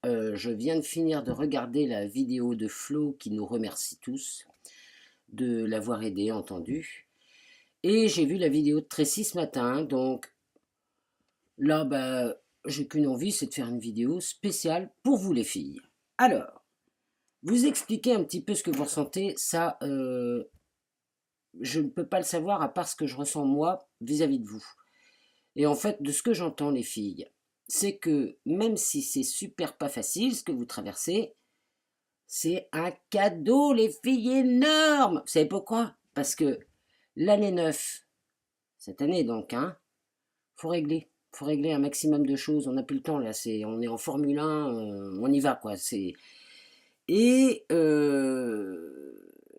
je viens de finir de regarder la vidéo de Flo qui nous remercie tous de l'avoir aidé, entendu. Et j'ai vu la vidéo de Tracy ce matin, donc là, j'ai qu'une envie, c'est de faire une vidéo spéciale pour vous les filles. Alors, vous expliquez un petit peu ce que vous ressentez, ça, je ne peux pas le savoir à part ce que je ressens moi vis-à-vis de vous. Et en fait, de ce que j'entends les filles, c'est que même si c'est super pas facile ce que vous traversez, c'est un cadeau, les filles, énorme. Vous savez pourquoi? Parce que l'année 9, cette année donc, hein, faut régler. Faut régler un maximum de choses. On n'a plus le temps là. On est en Formule 1, on y va quoi. Et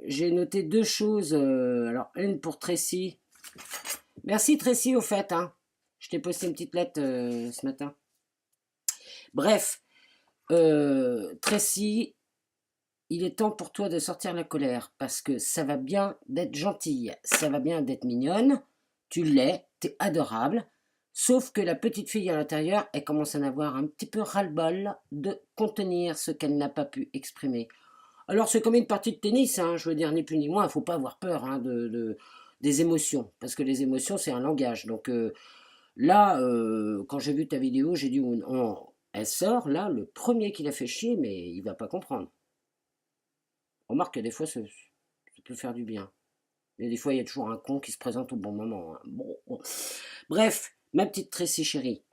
j'ai noté deux choses. Alors une pour Tracy. Merci Tracy au fait. Hein. Je t'ai posté une petite lettre ce matin. Bref, Tracy, il est temps pour toi de sortir la colère parce que ça va bien d'être gentille, ça va bien d'être mignonne, tu l'es, t'es adorable, sauf que la petite fille à l'intérieur, elle commence à en avoir un petit peu ras-le-bol de contenir ce qu'elle n'a pas pu exprimer. Alors c'est comme une partie de tennis, hein, je veux dire, ni plus ni moins, il ne faut pas avoir peur hein, des émotions, parce que les émotions c'est un langage. Donc là, quand j'ai vu ta vidéo, j'ai dit, elle sort, là, le premier qui l'a fait chier, mais il va pas comprendre. Remarque que des fois, ça peut faire du bien. Mais des fois, il y a toujours un con qui se présente au bon moment. Hein. Bon. Bref, ma petite Tracy chérie,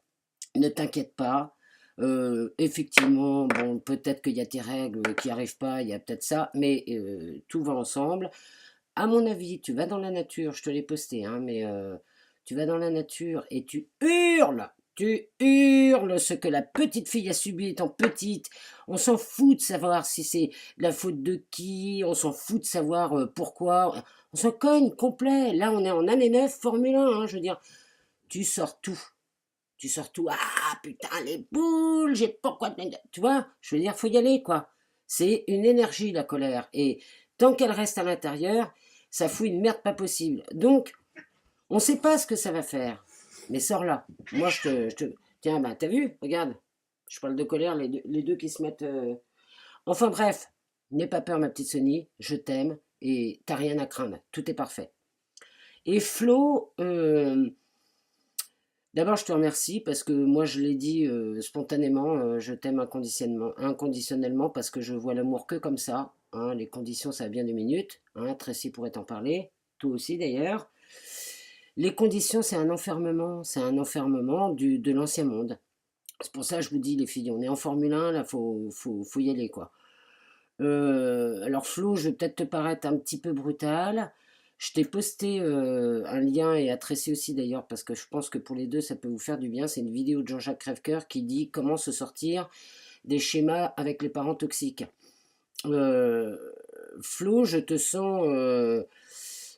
ne t'inquiète pas. Effectivement, bon, peut-être qu'il y a tes règles qui arrivent pas, il y a peut-être ça, mais tout va ensemble. À mon avis, tu vas dans la nature, je te l'ai posté, hein, mais tu vas dans la nature et tu hurles ce que la petite fille a subi étant petite. On s'en fout de savoir si c'est la faute de qui, on s'en fout de savoir pourquoi. On s'en cogne complet. Là, on est en année 9, Formule 1, hein, je veux dire. Tu sors tout. Tu sors tout. Ah, putain, les boules, j'ai pourquoi. Tu vois, je veux dire, faut y aller, quoi. C'est une énergie, la colère. Et tant qu'elle reste à l'intérieur, ça fout une merde pas possible. Donc, on ne sait pas ce que ça va faire. Mais sors là. Moi, Tiens, bah, t'as vu? Regarde. Je parle de colère, les deux qui se mettent. Enfin, bref. N'aie pas peur, ma petite Sony. Je t'aime. Et t'as rien à craindre. Tout est parfait. Et Flo, d'abord, je te remercie parce que moi, je l'ai dit spontanément. Je t'aime inconditionnellement parce que je vois l'amour que comme ça. Hein, les conditions, ça a bien 2 minutes. Hein, Tracy pourrait t'en parler. Toi aussi, d'ailleurs. Les conditions, c'est un enfermement de l'ancien monde. C'est pour ça que je vous dis, les filles, on est en Formule 1, là, faut y aller, quoi. Alors, Flo, je vais peut-être te paraître un petit peu brutal. Je t'ai posté un lien, et à Tracy aussi d'ailleurs, parce que je pense que pour les deux, ça peut vous faire du bien. C'est une vidéo de Jean-Jacques Crèvecoeur qui dit comment se sortir des schémas avec les parents toxiques. Euh, Flo, je te sens...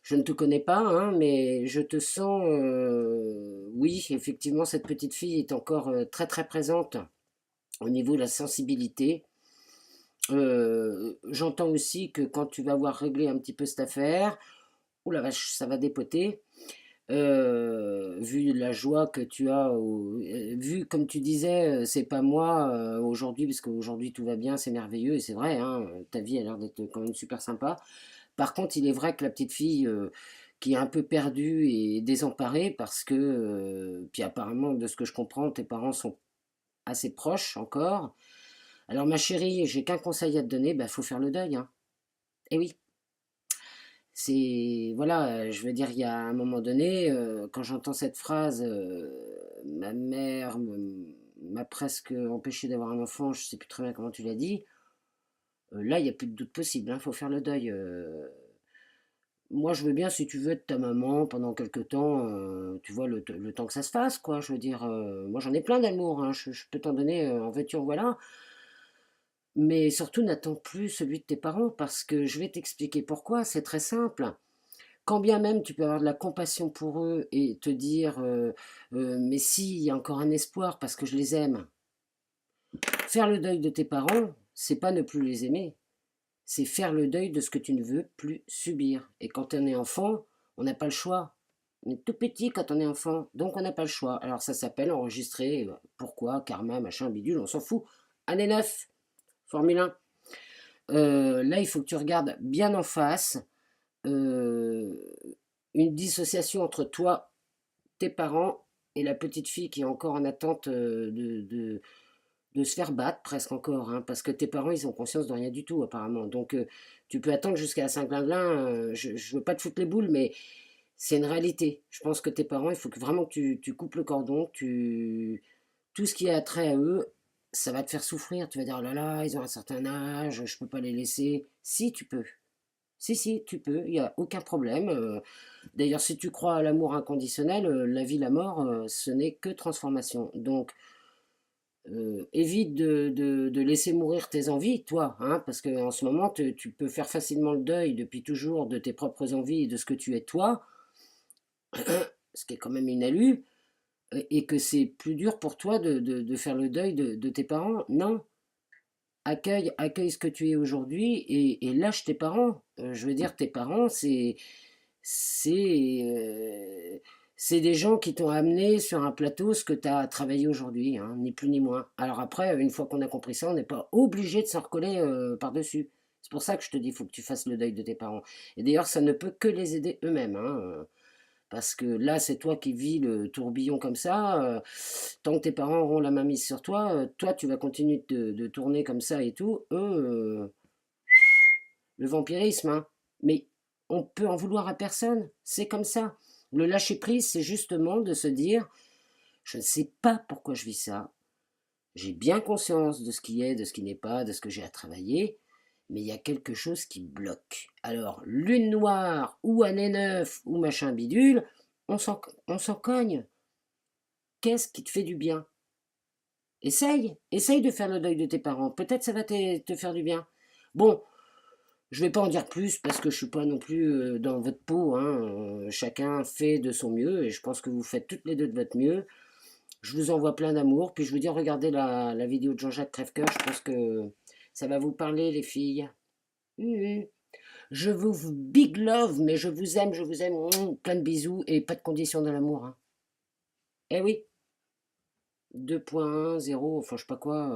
je ne te connais pas, hein, mais je te sens... oui, effectivement, cette petite fille est encore très très présente au niveau de la sensibilité. J'entends aussi que quand tu vas avoir réglé un petit peu cette affaire, oh la vache, ça va dépoter. Vu la joie que tu as, vu comme tu disais, c'est pas moi aujourd'hui, parce qu'aujourd'hui tout va bien, c'est merveilleux, et c'est vrai, hein, ta vie a l'air d'être quand même super sympa. Par contre, il est vrai que la petite fille qui est un peu perdue et désemparée, parce que, puis apparemment, de ce que je comprends, tes parents sont assez proches encore. Alors ma chérie, j'ai qu'un conseil à te donner, bah faut faire le deuil, hein. Eh oui, c'est voilà, je veux dire, il y a un moment donné, quand j'entends cette phrase, ma mère m'a presque empêché d'avoir un enfant, je sais plus très bien comment tu l'as dit. Là, il n'y a plus de doute possible, hein, faut faire le deuil. Moi, je veux bien, si tu veux, être ta maman pendant quelque temps, tu vois, le temps que ça se fasse, quoi. Je veux dire, moi, j'en ai plein d'amour, hein, je peux t'en donner en veux-tu, en voilà. Mais surtout, n'attends plus celui de tes parents, parce que je vais t'expliquer pourquoi, c'est très simple. Quand bien même tu peux avoir de la compassion pour eux et te dire mais si, il y a encore un espoir parce que je les aime. Faire le deuil de tes parents, c'est pas ne plus les aimer, c'est faire le deuil de ce que tu ne veux plus subir. Et quand on est enfant, on n'a pas le choix. On est tout petit quand on est enfant, donc on n'a pas le choix. Alors ça s'appelle enregistrer, pourquoi, karma, machin, bidule, on s'en fout. Année 9, Formule 1. Là, il faut que tu regardes bien en face une dissociation entre toi, tes parents et la petite fille qui est encore en attente de se faire battre presque encore, hein, parce que tes parents, ils ont conscience de rien du tout apparemment. Donc tu peux attendre jusqu'à Saint-Glinglin, je ne veux pas te foutre les boules, mais c'est une réalité. Je pense que tes parents, il faut que vraiment que tu coupes le cordon, tout ce qui a trait à eux, ça va te faire souffrir. Tu vas dire, oh là là, ils ont un certain âge, je peux pas les laisser. Si, tu peux. Si, tu peux, il n'y a aucun problème. D'ailleurs, si tu crois à l'amour inconditionnel, la vie, la mort, ce n'est que transformation. Donc, évite de laisser mourir tes envies, toi, hein, parce qu'en ce moment, tu peux faire facilement le deuil depuis toujours de tes propres envies et de ce que tu es toi, ce qui est quand même une alu, et que c'est plus dur pour toi de faire le deuil de tes parents. Non, accueille ce que tu es aujourd'hui et lâche tes parents. Je veux dire, tes parents, c'est, euh, c'est des gens qui t'ont amené sur un plateau ce que tu as travaillé aujourd'hui, hein, ni plus ni moins. Alors après, une fois qu'on a compris ça, on n'est pas obligé de s'en recoller par-dessus. C'est pour ça que je te dis, il faut que tu fasses le deuil de tes parents. Et d'ailleurs, ça ne peut que les aider eux-mêmes, hein, parce que là, c'est toi qui vis le tourbillon comme ça. Tant que tes parents auront la main mise sur toi, toi, tu vas continuer de tourner comme ça et tout. Eux, le vampirisme, hein. Mais on peut en vouloir à personne. C'est comme ça. Le lâcher-prise, c'est justement de se dire, je ne sais pas pourquoi je vis ça. J'ai bien conscience de ce qui est, de ce qui n'est pas, de ce que j'ai à travailler, mais il y a quelque chose qui bloque. Alors, lune noire, ou année 9 ou machin bidule, on s'en cogne. Qu'est-ce qui te fait du bien? Essaye de faire le deuil de tes parents. Peut-être ça va te faire du bien. Bon, je vais pas en dire plus parce que je suis pas non plus dans votre peau, hein. Chacun fait de son mieux et je pense que vous faites toutes les deux de votre mieux. Je vous envoie plein d'amour. Puis je vous dis, regardez la vidéo de Jean-Jacques Crèvecoeur. Je pense que ça va vous parler, les filles. Mhm. Je vous big love, mais je vous aime. Plein de bisous et pas de conditions dans l'amour, hein. Eh oui, 2.0, enfin je sais pas quoi,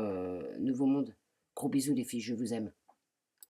nouveau monde. Gros bisous les filles, je vous aime.